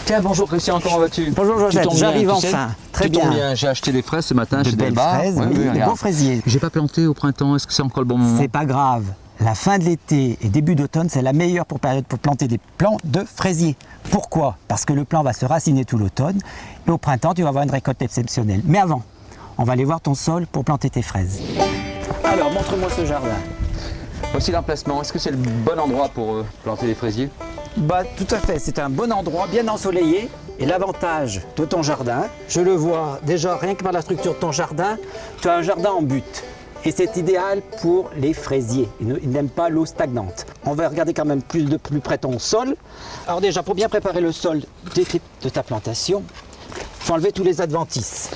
Tiens, bonjour Christian, comment vas-tu? Bonjour Josette, j'arrive enfin. Très bien. J'ai acheté des fraises ce matin chez De belles Delbar. fraises, oui, des bons fraisiers. J'ai pas planté au printemps, est-ce que c'est encore le bon moment? C'est pas grave. La fin de l'été et début d'automne, c'est la meilleure période pour planter des plants de fraisiers. Pourquoi? Parce que le plant va se raciner tout l'automne et au printemps, tu vas avoir une récolte exceptionnelle. Mais avant, on va aller voir ton sol pour planter tes fraises. Alors, montre-moi ce jardin. Voici l'emplacement. Est-ce que c'est le bon endroit pour planter des fraisiers? Bah, tout à fait, c'est un bon endroit, bien ensoleillé. Et l'avantage de ton jardin, je le vois déjà rien que par la structure de ton jardin, tu as un jardin en butte. Et c'est idéal pour les fraisiers. Ils n'aiment pas l'eau stagnante. On va regarder quand même de plus près ton sol. Alors déjà, pour bien préparer le sol de ta plantation, il faut enlever tous les adventices.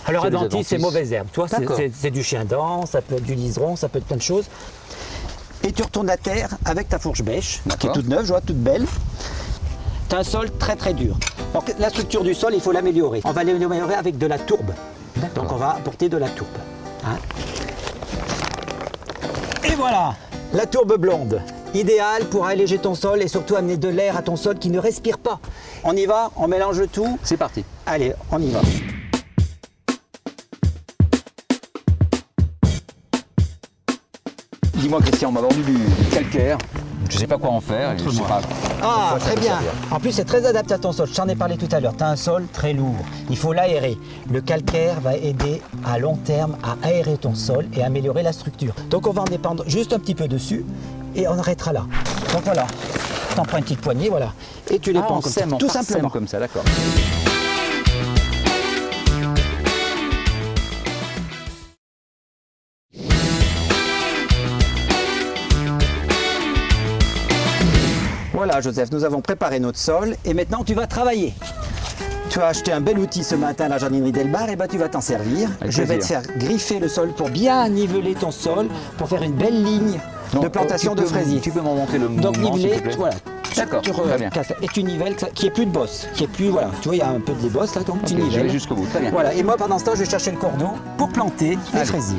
Alors adventices, c'est mauvaises herbes. Toi, c'est du chien-dent, ça peut être du liseron, ça peut être plein de choses. Et tu retournes la terre avec ta fourche bêche, qui est toute neuve, je vois, toute belle. Tu as un sol très très dur. Alors, la structure du sol, il faut l'améliorer. On va l'améliorer avec de la tourbe. Donc on va apporter de la tourbe. Hein. Et voilà, la tourbe blonde. Idéal pour alléger ton sol et surtout amener de l'air à ton sol qui ne respire pas. On y va, on mélange tout. C'est parti. Allez, on y va. Dis-moi Christian, on m'a vendu du calcaire. Je sais pas quoi en faire. Je sais pas. Ah, très bien. En plus, c'est très adapté à ton sol. Je t'en ai parlé tout à l'heure. Tu as un sol très lourd. Il faut l'aérer. Le calcaire va aider à long terme à aérer ton sol et améliorer la structure. Donc, on va en dépendre juste un petit peu dessus et on arrêtera là. Donc voilà. Tu en prends une petite poignée, voilà. Et tu les prends comme ça. Tout simplement. Comme ça, d'accord. Voilà Joseph, nous avons préparé notre sol et maintenant tu vas travailler. Tu as acheté un bel outil ce matin à la jardinerie Delbar et ben tu vas t'en servir. Je vais te faire griffer le sol pour bien niveler ton sol, pour faire une belle ligne de plantation de fraisiers. Tu peux m'en montrer le Donc mouvement, niveler, s'il te plaît. voilà. D'accord, très bien. Et tu nivelles, qu'il n'y ait plus de bosse, qu'il n'y ait plus, voilà. Tu vois, il y a un peu de bosse là, donc tu Je nivelles. vais jusqu'au bout, très bien. Voilà, et moi pendant ce temps, je vais chercher le cordeau pour planter les fraisiers.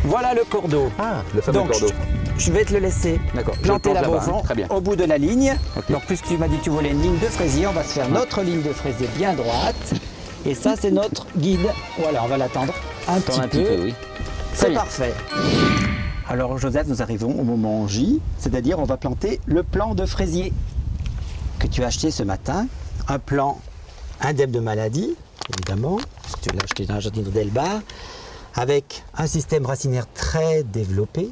Voilà le cordeau. Ah, le fameux cordeau. Je vais te le laisser planter là-bas au fond, au bout de la ligne. Okay. Donc, puisque tu m'as dit que tu voulais une ligne de fraisier, on va se faire notre ligne de fraisier bien droite. Et ça, c'est notre guide. Voilà, on va l'attendre un petit peu. Oui. C'est parfait. Alors, Joseph, nous arrivons au moment J, c'est-à-dire on va planter le plant de fraisier que tu as acheté ce matin. Un plant indemne de maladie, évidemment, parce que tu l'as acheté dans la jardinerie Delbar, avec un système racinaire très développé.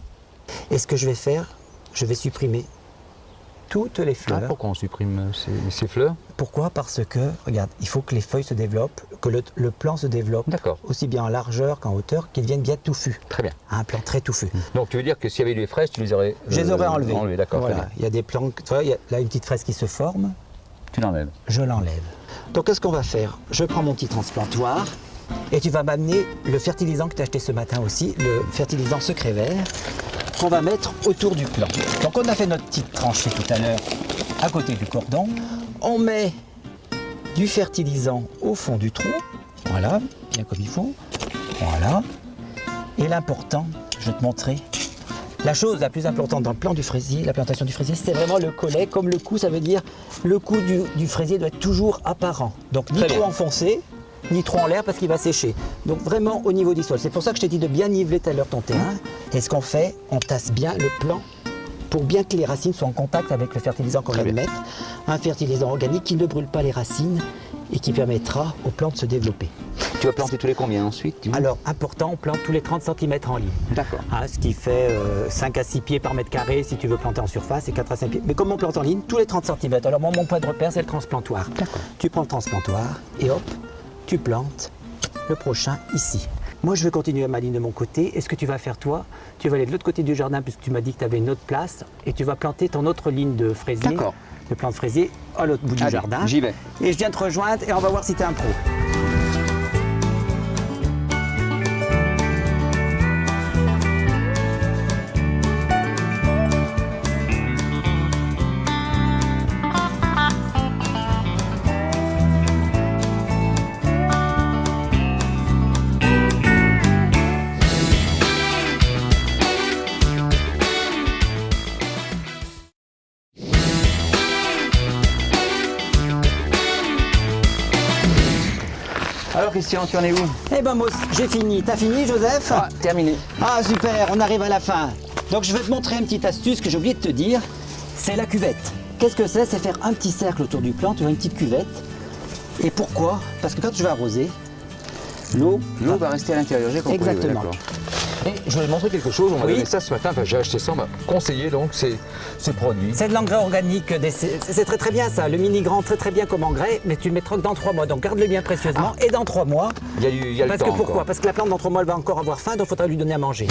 Et ce que je vais faire, je vais supprimer toutes les fleurs. Ah, pourquoi on supprime ces fleurs? Pourquoi? Parce que, regarde, il faut que les feuilles se développent, que le plant se développe, aussi bien en largeur qu'en hauteur, qu'il devienne bien touffu. Très bien. Un plant très touffu. Donc tu veux dire que s'il y avait des fraises, tu les aurais Je les aurais enlevées. D'accord. Voilà. Il y a des plants, tu vois, il y a là une petite fraise qui se forme. Tu l'enlèves? Je l'enlève. Donc qu'est-ce qu'on va faire? Je prends mon petit transplantoir. Et tu vas m'amener le fertilisant que tu as acheté ce matin aussi, le fertilisant secret vert, qu'on va mettre autour du plant. Donc on a fait notre petite tranchée tout à l'heure à côté du cordon. On met du fertilisant au fond du trou. Voilà, bien comme il faut. Voilà. Et l'important, je vais te montrer. La chose la plus importante dans le plan du fraisier, la plantation du fraisier, c'est vraiment le collet. Comme le cou, ça veut dire le cou du fraisier doit être toujours apparent. Donc ni trop enfoncé, ni trop en l'air parce qu'il va sécher. Donc vraiment au niveau du sol. C'est pour ça que je t'ai dit de bien niveler tout à l'heure ton terrain. Et ce qu'on fait, on tasse bien le plan pour bien que les racines soient en contact avec le fertilisant qu'on vient de mettre. Un fertilisant organique qui ne brûle pas les racines et qui permettra aux plantes de se développer. Tu vas planter tous les combien ensuite? Alors, important, on plante tous les 30 cm en ligne. D'accord. Ce qui fait 5 à 6 pieds par mètre carré si tu veux planter en surface et 4 à 5 pieds. Mais comme on plante en ligne, tous les 30 cm. Alors moi, mon point de repère, c'est le transplantoir. Tu prends le transplantoir et hop, tu plantes le prochain ici. Moi, je vais continuer ma ligne de mon côté. Et ce que tu vas faire, toi, tu vas aller de l'autre côté du jardin puisque tu m'as dit que tu avais une autre place et tu vas planter ton autre ligne de fraisier. D'accord. De plant de fraisier à l'autre bout du jardin. J'y vais. Et je viens te rejoindre et on va voir si tu es un pro. Alors Christian, tu en es où? Eh ben moi, j'ai fini. T'as fini, Joseph? Ah, terminé. Ah super, on arrive à la fin. Donc je vais te montrer une petite astuce que j'ai oublié de te dire. C'est la cuvette. Qu'est-ce que c'est? C'est faire un petit cercle autour du plant, tu vois, une petite cuvette. Et pourquoi? Parce que quand tu vas arroser, l'eau va rester à l'intérieur, j'ai compris. Exactement. D'accord. Et je voulais montrer quelque chose, on m'a Oui. donné ça ce matin, enfin j'ai acheté ça, on m'a conseillé donc ces produits. C'est de l'engrais organique, c'est très très bien ça, le mini-grand très bien comme engrais, mais tu le mettras que dans 3 mois, donc garde-le bien précieusement et dans 3 mois. Il y a le Parce temps que pourquoi? encore. Parce que la plante dans 3 mois elle va encore avoir faim, donc il faudra lui donner à manger.